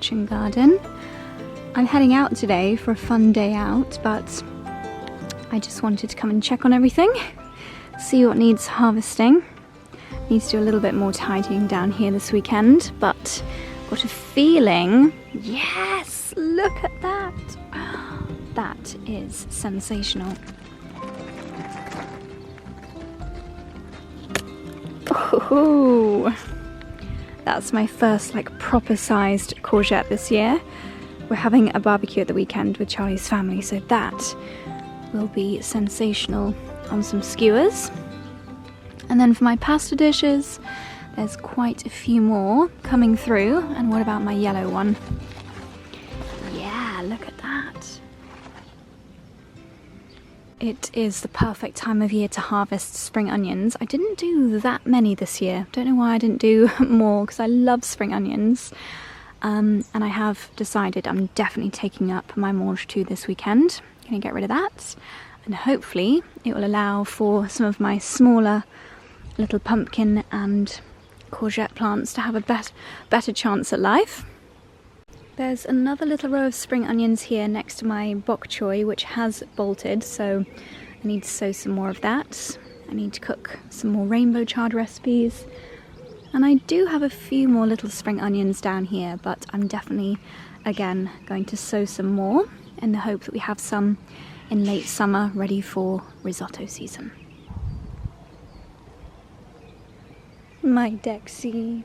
kitchen garden. I'm heading out today for a fun day out, but I just wanted to come and check on everything, see what needs harvesting. Need to do a little bit more tidying down here this weekend, but got a feeling, yes, look at that. That is sensational. Ooh, that's my first like proper sized courgette this year. We're having a barbecue at the weekend with Charlie's family, so that will be sensational on some skewers. And then for my pasta dishes, there's quite a few more coming through. And what about my yellow one? Yeah, look at that. It is the perfect time of year to harvest spring onions. I didn't do that many this year. Don't know why I didn't do more, because I love spring onions. And I have decided I'm definitely taking up my mange tout this weekend. Gonna get rid of that. And hopefully it will allow for some of my smaller little pumpkin and courgette plants to have a better chance at life. There's another little row of spring onions here next to my bok choy, which has bolted, so I need to sow some more of that. I need to cook some more rainbow chard recipes. And I do have a few more little spring onions down here, but I'm definitely, again, going to sow some more in the hope that we have some in late summer ready for risotto season. My Dexy.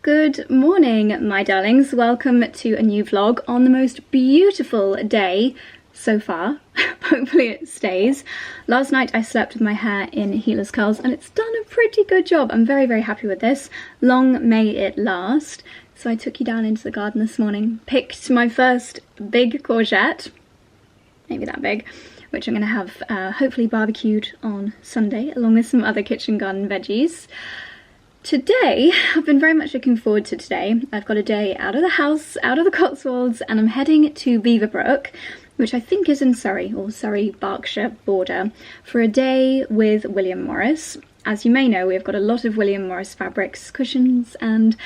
Good morning, my darlings. Welcome to a new vlog on the most beautiful day so far. Hopefully it stays. Last night I slept with my hair in heeless curls and it's done a pretty good job. I'm very, very happy with this. Long may it last. So I took you down into the garden this morning, picked my first big courgette, maybe that big, which I'm going to have hopefully barbecued on Sunday, along with some other kitchen garden veggies. Today, I've been very much looking forward to today. I've got a day out of the house, out of the Cotswolds, and I'm heading to Beaverbrook, which I think is in Surrey, or Surrey-Berkshire border, for a day with William Morris. As you may know, we've got a lot of William Morris fabrics, cushions, and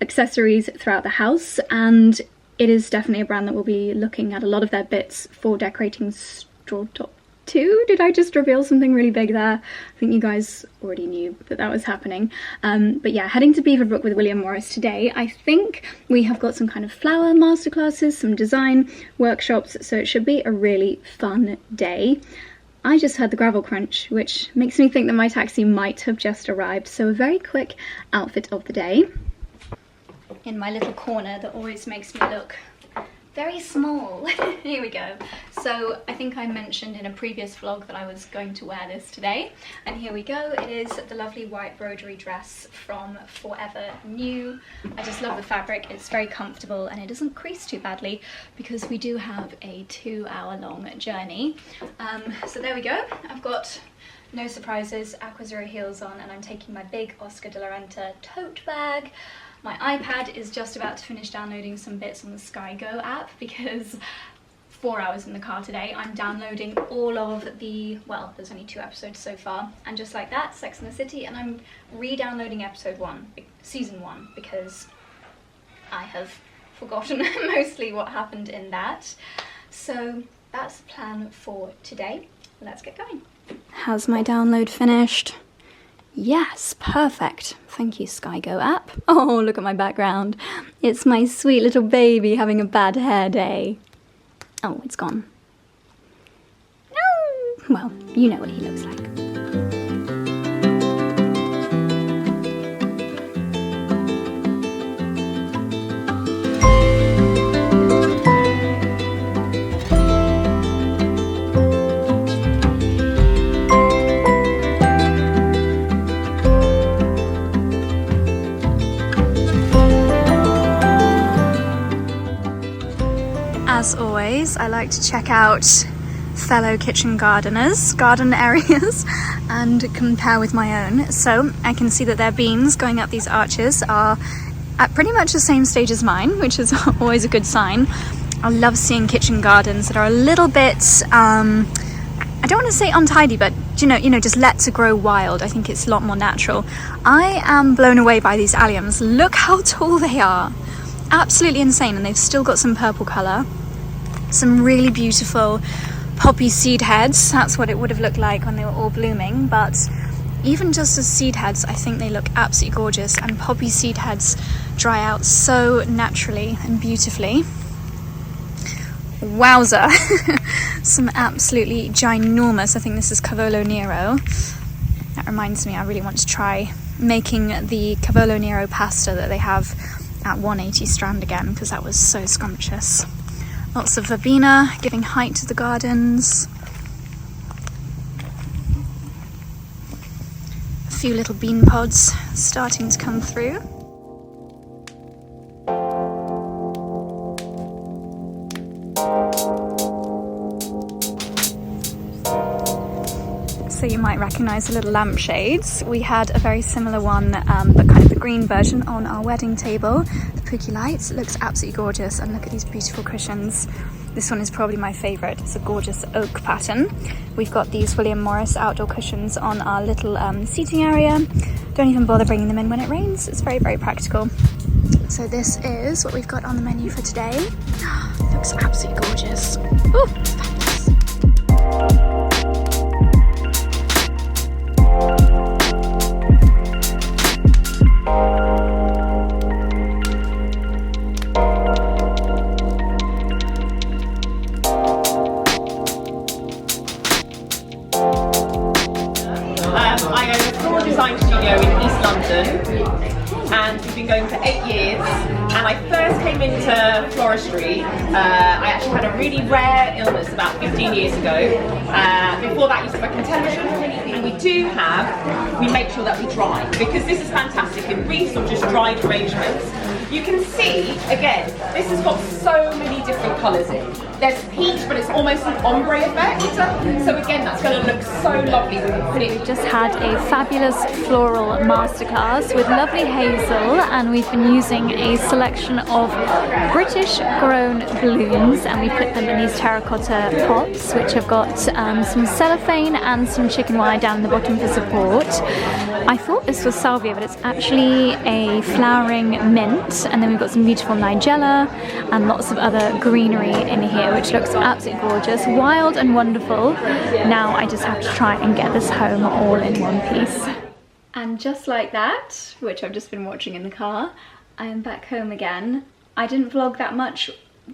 accessories throughout the house, and it is definitely a brand that will be looking at a lot of their bits for decorating straw top too. Did I just reveal something really big there? I think you guys already knew that that was happening. But yeah, heading to Beaverbrook with William Morris today. I think we have got some kind of flower masterclasses, some design workshops, so it should be a really fun day. I just heard the gravel crunch, which makes me think that my taxi might have just arrived, so a very quick outfit of the day. In my little corner that always makes me look very small. Here we go. So I think I mentioned in a previous vlog that I was going to wear this today, and here we go. It is the lovely white broderie dress from Forever New. I just love the fabric. It's very comfortable and it doesn't crease too badly because we do have a 2-hour-long journey. So there we go. I've got no surprises, Aqua Zero heels on, and I'm taking my big Oscar de la Renta tote bag. My iPad is just about to finish downloading some bits on the SkyGo app because 4 hours in the car today. I'm downloading all of the, well, there's only 2 episodes so far, and just like that, Sex and the City, and I'm re-downloading episode 1, season 1, because I have forgotten mostly what happened in that. So that's the plan for today. Let's get going. Has my download finished? Yes, perfect. Thank you, SkyGo app. Oh, look at my background. It's my sweet little baby having a bad hair day. Oh, it's gone. No! Well, you know what he looks like. As always, I like to check out fellow kitchen gardeners' garden areas and compare with my own. So I can see that their beans going up these arches are at pretty much the same stage as mine, which is always a good sign. I love seeing kitchen gardens that are a little bit, I don't want to say untidy, but just let to grow wild. I think it's a lot more natural. I am blown away by these alliums. Look how tall they are. Absolutely insane. And they've still got some purple colour. Some really beautiful poppy seed heads. That's what it would have looked like when they were all blooming. But even just as seed heads, I think they look absolutely gorgeous. And poppy seed heads dry out so naturally and beautifully. Wowza. Some absolutely ginormous, I think this is Cavolo Nero. That reminds me, I really want to try making the Cavolo Nero pasta that they have at 180 Strand again, because that was so scrumptious. Lots of verbena giving height to the gardens. A few little bean pods starting to come through. So you might recognise the little lampshades. We had a very similar one, but kind of the green version on our wedding table. The Pookie lights, it looks absolutely gorgeous, and look at these beautiful cushions. This one is probably my favourite. It's a gorgeous oak pattern. We've got these William Morris outdoor cushions on our little seating area. Don't even bother bringing them in when it rains. It's very, very practical. So this is what we've got on the menu for today. It looks absolutely gorgeous. Ooh, it's fabulous. I own a floral design studio in East London, and we've been going for 8 years. And I first came into floristry, I actually had a really rare illness about 15 years ago. Before that I used to work in television, and we make sure that we dry, because this is fantastic in wreaths or just dried arrangements. You can see, again, this has got so many different colours in. There's peach, but it's almost an ombre effect. So again, that's going to look so lovely when you put it. We've just had a fabulous floral masterclass with lovely hazel, and we've been using a selection of British grown blooms, and we put them in these terracotta pots, which have got some cellophane and some chicken wire down the bottom for support. I thought this was salvia, but it's actually a flowering mint, and then we've got some beautiful nigella and lots of other greenery in here, which looks absolutely gorgeous, wild and wonderful. Now I just have to try and get this home all in one piece. And just like that, which I've just been watching in the car, I am back home again. I didn't vlog that much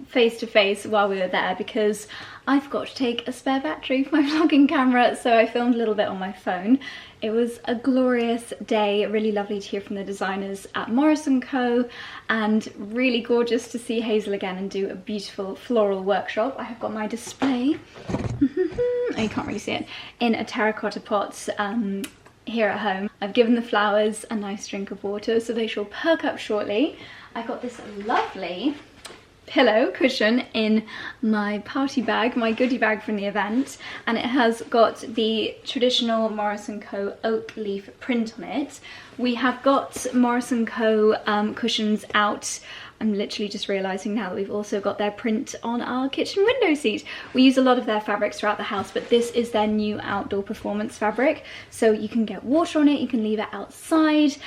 face to face while we were there because I forgot to take a spare battery for my vlogging camera, so I filmed a little bit on my phone. It was a glorious day, really lovely to hear from the designers at Morris & Co, and really gorgeous to see Hazel again and do a beautiful floral workshop. I have got my display, oh, you can't really see it, in a terracotta pot here at home. I've given the flowers a nice drink of water, so they shall perk up shortly. I got this lovely pillow cushion in my party bag, my goodie bag from the event, and it has got the traditional Morris & Co oak leaf print on it. We have got Morris & Co cushions out. I'm literally just realising now that we've also got their print on our kitchen window seat. We use a lot of their fabrics throughout the house, but this is their new outdoor performance fabric, so you can get water on it, you can leave it outside.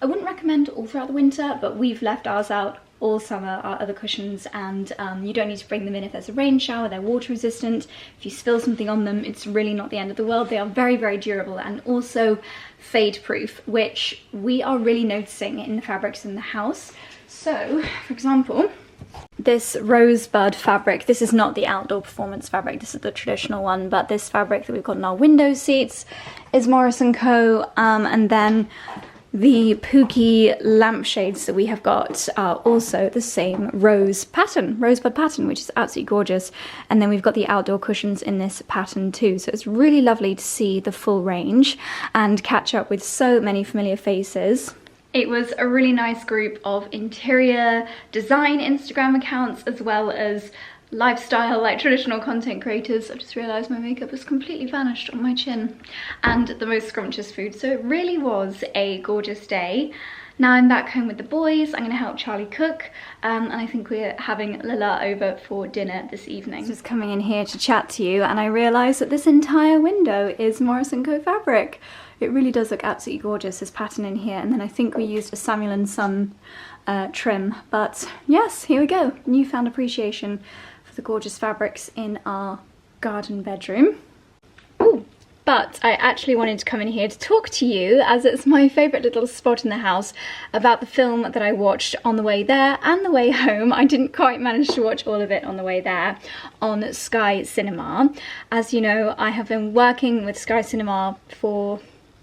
I wouldn't recommend all throughout the winter, but we've left ours out all summer, our other cushions, and you don't need to bring them in if there's a rain shower. They're water resistant. If you spill something on them, it's really not the end of the world. They are very, very durable and also fade proof, which we are really noticing in the fabrics in the house. So, for example, this rosebud fabric, this is not the outdoor performance fabric, this is the traditional one, but this fabric that we've got in our window seats is Morris & Co, and then the Pookie lampshades that we have got are also the same rosebud pattern, which is absolutely gorgeous. And then we've got the outdoor cushions in this pattern too. So it's really lovely to see the full range and catch up with so many familiar faces. It was a really nice group of interior design Instagram accounts, as well as lifestyle, like traditional content creators. I've just realised my makeup has completely vanished on my chin, and the most scrumptious food. So it really was a gorgeous day. Now I'm back home with the boys. I'm going to help Charlie cook, and I think we're having Lila over for dinner this evening. Just coming in here to chat to you, and I realised that this entire window is Morris & Co fabric. It really does look absolutely gorgeous, this pattern in here, and then I think we used a Samuel & Son trim. But yes, here we go. Newfound appreciation for the gorgeous fabrics in our garden bedroom. Ooh. But I actually wanted to come in here to talk to you, as it's my favourite little spot in the house, about the film that I watched on the way there and the way home. I didn't quite manage to watch all of it on the way there on Sky Cinema. As you know, I have been working with Sky Cinema for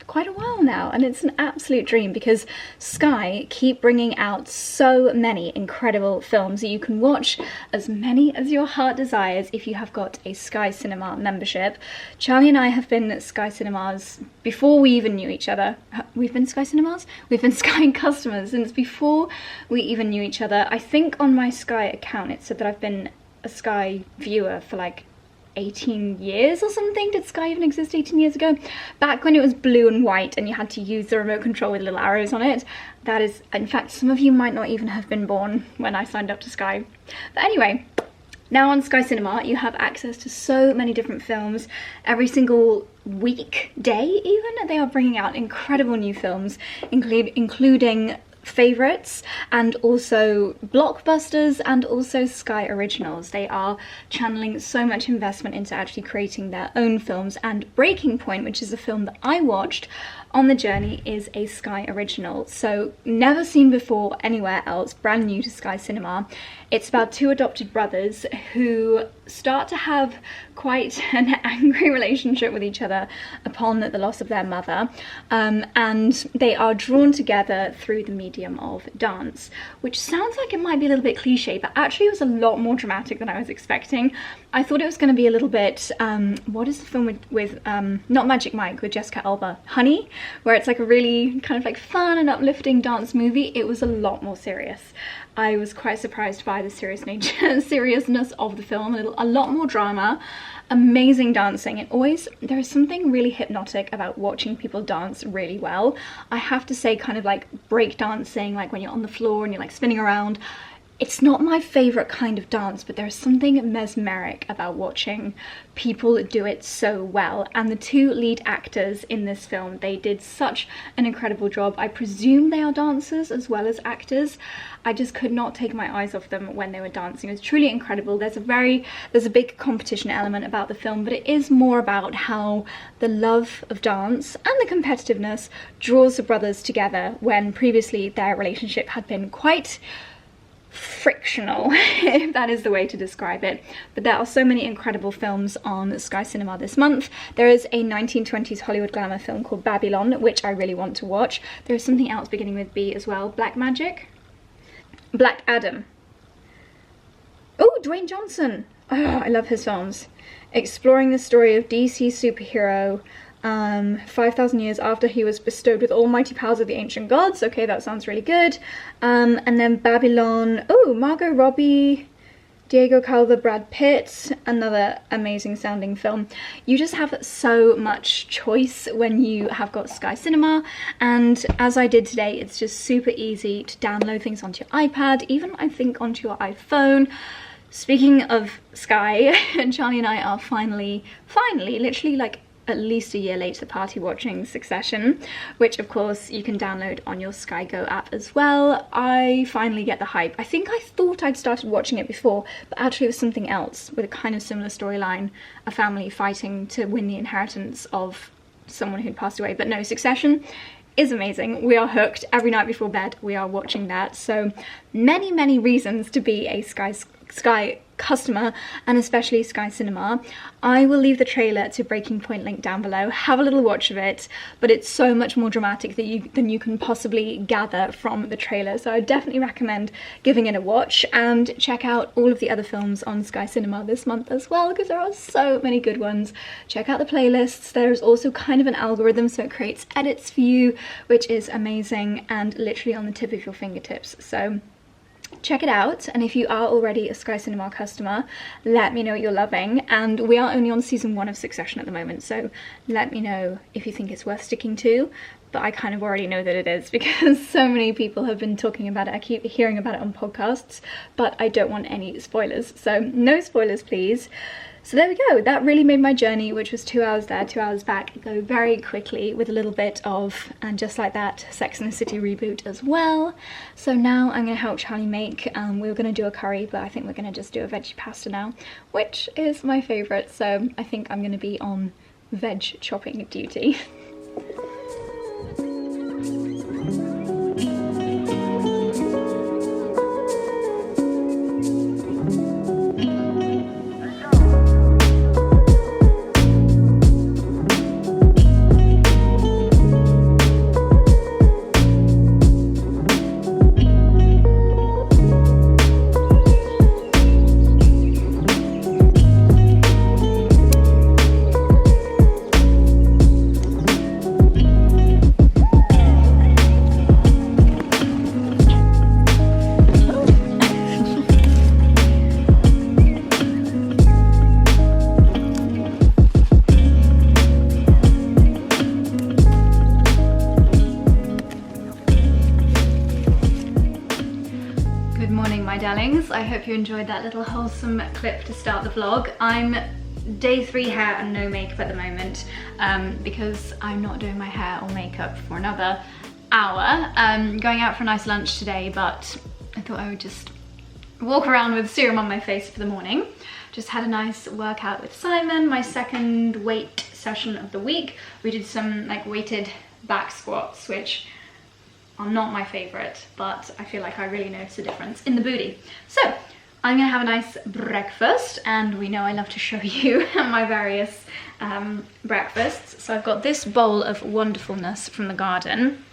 quite a while now, and it's an absolute dream because Sky keep bringing out so many incredible films that you can watch as many as your heart desires if you have got a Sky Cinema membership. Charlie and I have been Sky Cinemas before we even knew each other. We've been Sky Cinemas? We've been Sky customers since before we even knew each other. I think on my Sky account it said that I've been a Sky viewer for like 18 years or something. Did Sky even exist 18 years ago? Back when it was blue and white and you had to use the remote control with little arrows on it. That is, in fact, some of you might not even have been born when I signed up to Sky. But anyway, now on Sky Cinema you have access to so many different films. Every single weekday even, they are bringing out incredible new films, including favourites and also blockbusters and also Sky originals. They are channeling so much investment into actually creating their own films, and Breaking Point, which is a film that I watched on the journey, is a Sky original, so never seen before anywhere else, brand new to Sky Cinema. It's about two adopted brothers who start to have quite an angry relationship with each other upon the loss of their mother, and they are drawn together through the medium of dance, which sounds like it might be a little bit cliche, but actually it was a lot more dramatic than I was expecting. I thought it was going to be a little bit, what is the film with not Magic Mike, with Jessica Alba, Honey, where it's like a really kind of like fun and uplifting dance movie. It was a lot more serious. I was quite surprised by the seriousness of the film. A lot more drama, amazing dancing, and there is something really hypnotic about watching people dance really well. I have to say, kind of like break dancing, like when you're on the floor and you're like spinning around. It's not my favourite kind of dance, but there's something mesmeric about watching people do it so well. And the two lead actors in this film, they did such an incredible job. I presume they are dancers as well as actors. I just could not take my eyes off them when they were dancing. It was truly incredible. There's a big competition element about the film, but it is more about how the love of dance and the competitiveness draws the brothers together when previously their relationship had been quite frictional, if that is the way to describe it. But there are so many incredible films on Sky Cinema this month. There is a 1920s Hollywood glamour film called Babylon, which I really want to watch. There is something else beginning with B as well. Black Adam. Oh, Dwayne Johnson. Oh, I love his films. Exploring the story of DC superhero 5,000 years after he was bestowed with almighty powers of the ancient gods. Okay, that sounds really good. And then Babylon. Oh, Margot Robbie, Diego Calva, Brad Pitt. Another amazing sounding film. You just have so much choice when you have got Sky Cinema, and as I did today, it's just super easy to download things onto your iPad, even I think onto your iPhone. Speaking of Sky, Charlie and I are finally, literally like at least a year late to the party watching Succession, which of course you can download on your Sky Go app as well. I finally get the hype. I think I thought I'd started watching it before, but actually it was something else with a kind of similar storyline, a family fighting to win the inheritance of someone who'd passed away. But no, Succession is amazing. We are hooked. Every night before bed we are watching that. So many reasons to be a Sky customer, and especially Sky Cinema. I will leave the trailer to Breaking Point link down below. Have a little watch of it, but it's so much more dramatic than you can possibly gather from the trailer, so I definitely recommend giving it a watch, and check out all of the other films on Sky Cinema this month as well, because there are so many good ones. Check out the playlists. There's also kind of an algorithm, so it creates edits for you, which is amazing and literally on the tip of your fingertips. So check it out, and if you are already a Sky Cinema customer, let me know what you're loving. And we are only on season 1 of Succession at the moment, so let me know if you think it's worth sticking to. But I kind of already know that it is, because so many people have been talking about it. I keep hearing about it on podcasts, but I don't want any spoilers, so no spoilers please. So there we go, that really made my journey, which was 2 hours there, 2 hours back, go very quickly, with a little bit of, and just like that, Sex and the City reboot as well. So now I'm going to help Charlie make, we were going to do a curry, but I think we're going to just do a veggie pasta now, which is my favourite, so I think I'm going to be on veg chopping duty. I hope you enjoyed that little wholesome clip to start the vlog. I'm day 3 hair and no makeup at the moment, because I'm not doing my hair or makeup for another hour. Going out for a nice lunch today, but I thought I would just walk around with serum on my face for the morning. Just had a nice workout with Simon, my second weight session of the week. We did some like weighted back squats, which are not my favorite, but I feel like I really notice a difference in the booty. So I'm gonna have a nice breakfast, and we know I love to show you my various breakfasts. So I've got this bowl of wonderfulness from the garden.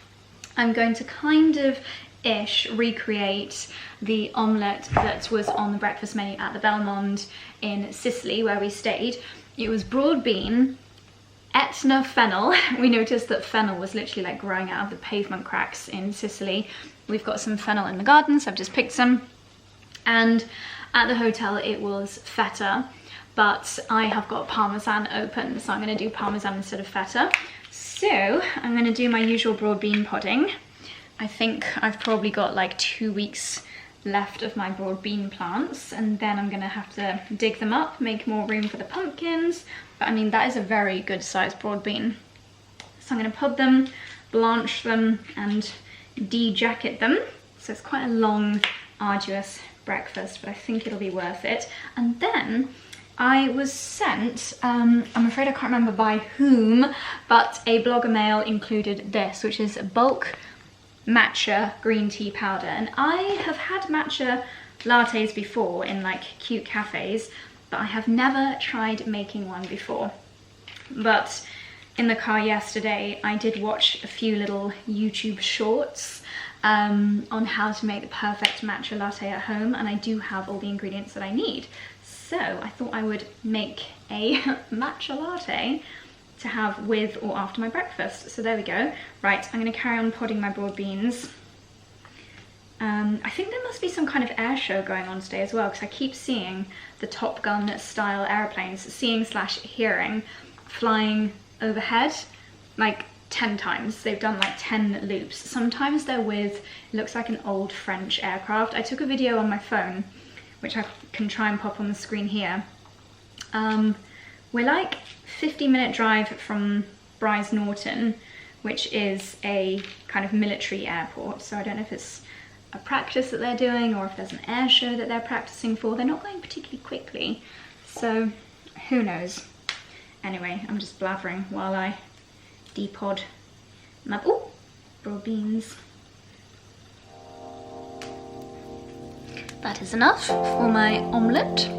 I'm going to kind of recreate the omelette that was on the breakfast menu at the Belmond in Sicily, where we stayed. It was broad bean, Etna fennel. We noticed that fennel was literally like growing out of the pavement cracks in Sicily. We've got some fennel in the garden, so I've just picked some. And at the hotel it was feta, but I have got parmesan open, so I'm going to do parmesan instead of feta. So I'm going to do my usual broad bean pudding. I think I've probably got like 2 weeks left of my broad bean plants, and then I'm going to have to dig them up, make more room for the pumpkins. But I mean, that is a very good sized broad bean. So I'm going to pub them, blanch them and de-jacket them. So it's quite a long, arduous breakfast, but I think it'll be worth it. And then I was sent, I'm afraid I can't remember by whom, but a blogger mail included this, which is bulk matcha green tea powder. And I have had matcha lattes before in like cute cafes, but I have never tried making one before. But in the car yesterday, I did watch a few little YouTube shorts on how to make the perfect matcha latte at home, and I do have all the ingredients that I need. So I thought I would make a matcha latte to have with or after my breakfast. So there we go. Right, I'm going to carry on podding my broad beans. I think there must be some kind of air show going on today as well, because I keep seeing the Top Gun style airplanes, hearing flying overhead like 10 times. They've done like 10 loops. Sometimes they're with, it looks like an old French aircraft. I took a video on my phone, which I can try and pop on the screen here. We're like 50-minute drive from Bryce Norton, which is a kind of military airport. So I don't know if it's a practice that they're doing or if there's an air show that they're practicing for. They're not going particularly quickly, so who knows. Anyway, I'm just blathering while I depod my broad beans. That is enough for my omelette.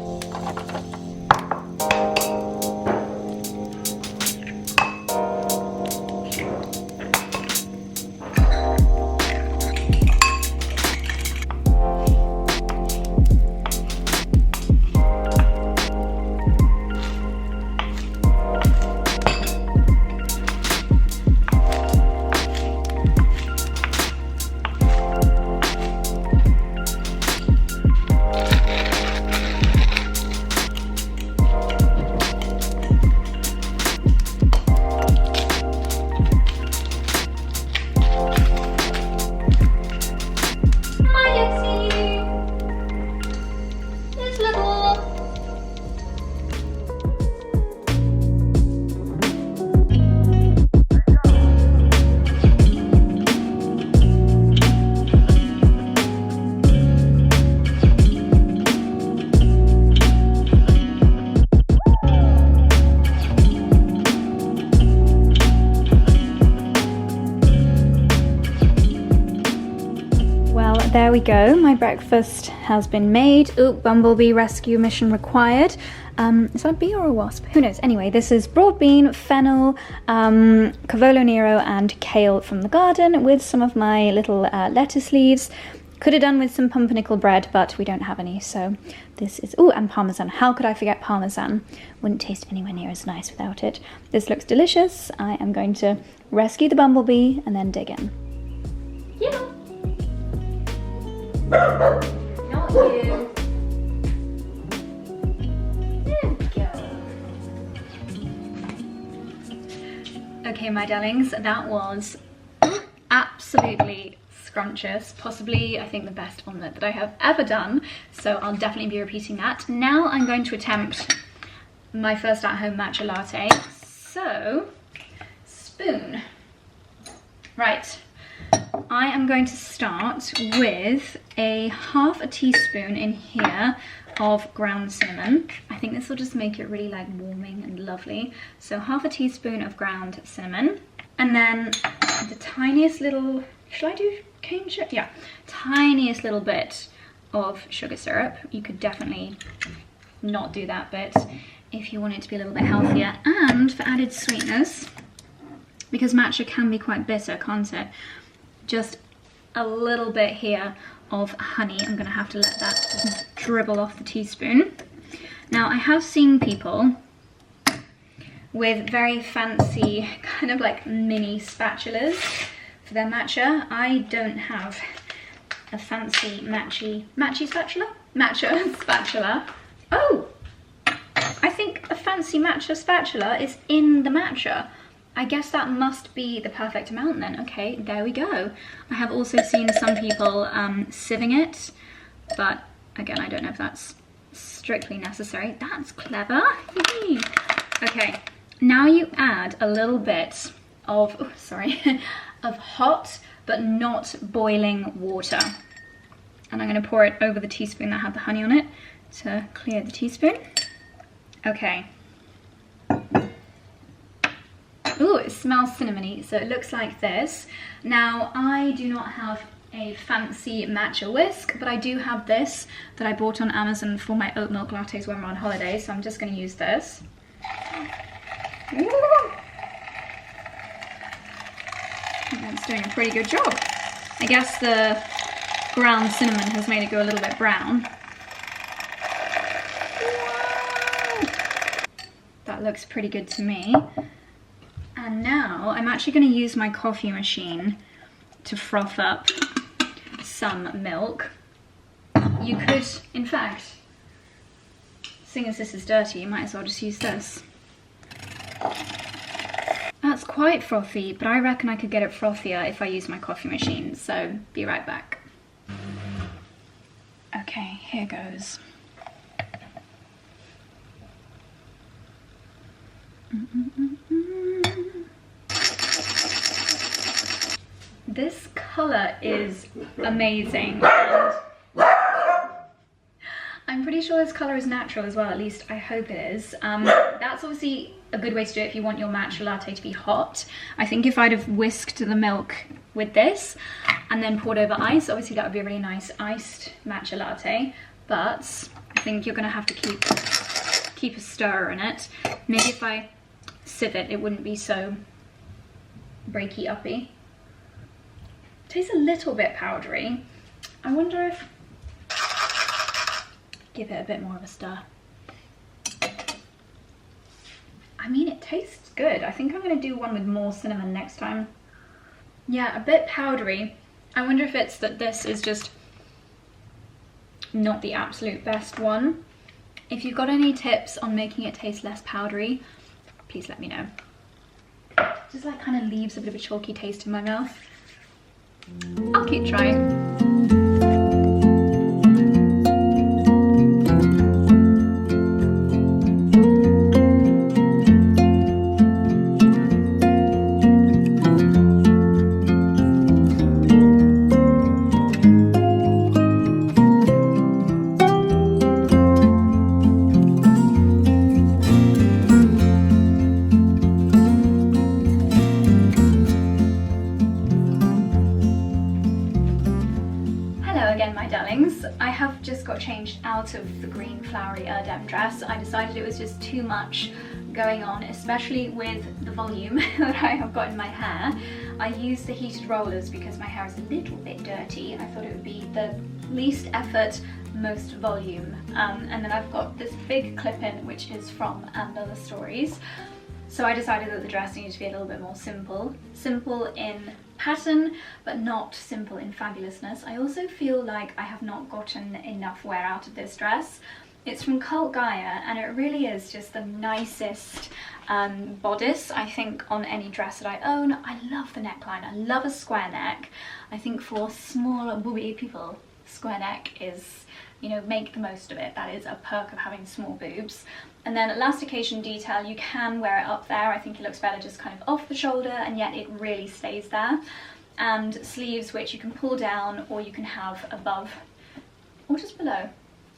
we go. My breakfast has been made. Ooh, bumblebee rescue mission required. Is that a bee or a wasp? Who knows? Anyway, this is broad bean, fennel, cavolo nero and kale from the garden with some of my little lettuce leaves. Could have done with some pumpernickel bread, but we don't have any, so this is... Oh, and parmesan. How could I forget parmesan? Wouldn't taste anywhere near as nice without it. This looks delicious. I am going to rescue the bumblebee and then dig in. Yeah. Not you. There we go. Okay, my darlings, that was absolutely scrumptious, possibly I think the best omelette that I have ever done, so I'll definitely be repeating that. Now I'm going to attempt my first at-home matcha latte. So, spoon. Right, I am going to start with half a teaspoon in here of ground cinnamon. I think this will just make it really like warming and lovely. So half a teaspoon of ground cinnamon, and then the tiniest little, should I do cane sugar? Yeah, tiniest little bit of sugar syrup. You could definitely not do that bit if you want it to be a little bit healthier. And for added sweetness, because matcha can be quite bitter, can't it? Just a little bit here of honey. I'm gonna have to let that dribble off the teaspoon. Now, I have seen people with very fancy kind of like mini spatulas for their matcha. I don't have a fancy matcha spatula. Oh, I think a fancy matcha spatula is in the matcha. I guess that must be the perfect amount then. Okay, there we go. I have also seen some people sieving it, but again, I don't know if that's strictly necessary. That's clever. Okay, now you add a little bit of, oh, sorry, of hot but not boiling water. And I'm gonna pour it over the teaspoon that had the honey on it to clear the teaspoon. Okay. Ooh, it smells cinnamony, so it looks like this. Now, I do not have a fancy matcha whisk, but I do have this that I bought on Amazon for my oat milk lattes when we're on holiday, so I'm just gonna use this. Ooh. I think that's doing a pretty good job. I guess the ground cinnamon has made it go a little bit brown. That looks pretty good to me. And now I'm actually going to use my coffee machine to froth up some milk. You could, in fact, seeing as this is dirty, you might as well just use this. That's quite frothy, but I reckon I could get it frothier if I use my coffee machine, so be right back. Okay, here goes. This colour is amazing, and I'm pretty sure this colour is natural as well, at least I hope it is. That's obviously a good way to do it if you want your matcha latte to be hot. I think if I'd have whisked the milk with this and then poured over ice, obviously that would be a really nice iced matcha latte, but I think you're going to have to keep a stir in it. Maybe if I sieve it, it wouldn't be so breaky uppy. Tastes a little bit powdery. I wonder if... give it a bit more of a stir. I mean, it tastes good. I think I'm going to do one with more cinnamon next time. Yeah, a bit powdery. I wonder if it's that this is just not the absolute best one. If you've got any tips on making it taste less powdery, please let me know. Just like kind of leaves a bit of a chalky taste in my mouth. I'll keep trying. out of the green flowery Erdem dress. I decided it was just too much going on, especially with the volume that I have got in my hair. I used the heated rollers because my hair is a little bit dirty. I thought it would be the least effort, most volume. And then I've got this big clip-in which is from Ambella Stories. So I decided that the dress needed to be a little bit more simple. Simple in pattern, but not simple in fabulousness. I also feel like I have not gotten enough wear out of this dress. It's from Cult Gaia, and it really is just the nicest bodice, I think, on any dress that I own. I love the neckline. I love a square neck. I think for small booby people, square neck is, you know, make the most of it. That is a perk of having small boobs. And then elastication detail, you can wear it up there. I think it looks better just kind of off the shoulder, and yet it really stays there. And sleeves, which you can pull down or you can have above or just below,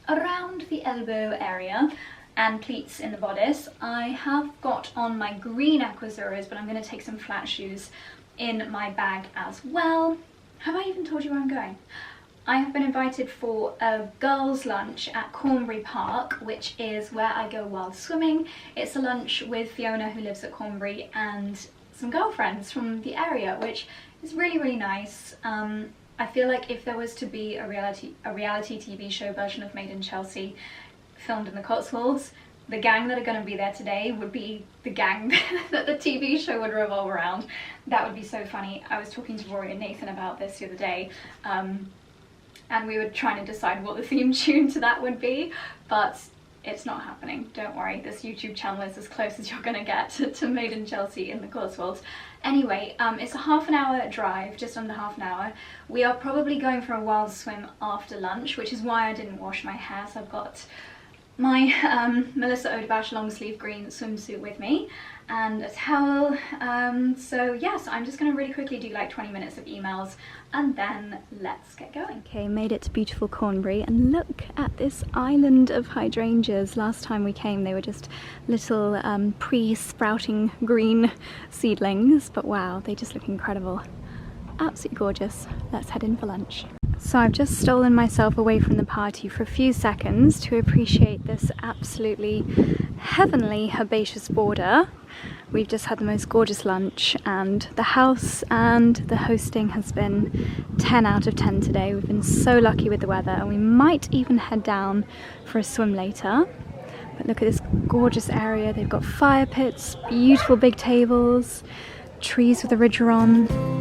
around the elbow area, and pleats in the bodice. I have got on my green Aquazuras, but I'm going to take some flat shoes in my bag as well. Have I even told you where I'm going? I have been invited for a girls' lunch at Cornbury Park, which is where I go while swimming. It's a lunch with Fiona, who lives at Cornbury, and some girlfriends from the area, which is really, really nice. I feel like if there was to be a reality TV show version of Made in Chelsea filmed in the Cotswolds, the gang that are going to be there today would be the gang that the TV show would revolve around. That would be so funny. I was talking to Rory and Nathan about this the other day, and we were trying to decide what the theme tune to that would be, but it's not happening. Don't worry, this YouTube channel is as close as you're gonna get to Made in Chelsea in the Cotswolds. Anyway, it's a half an hour drive, just under half an hour. We are probably going for a wild swim after lunch, which is why I didn't wash my hair. So I've got my Melissa Odebash long sleeve green swimsuit with me and a towel. So yes, I'm just gonna really quickly do like 20 minutes of emails and then let's get going. Okay, made it to beautiful Cornbury, and look at this island of hydrangeas. Last time we came they were just little pre-sprouting green seedlings, but wow, they just look incredible. Absolutely gorgeous. Let's head in for lunch. So I've just stolen myself away from the party for a few seconds to appreciate this absolutely heavenly herbaceous border. We've just had the most gorgeous lunch, and the house and the hosting has been 10 out of 10 today. We've been so lucky with the weather, and we might even head down for a swim later. But look at this gorgeous area. They've got fire pits, beautiful big tables, trees with a ridge on.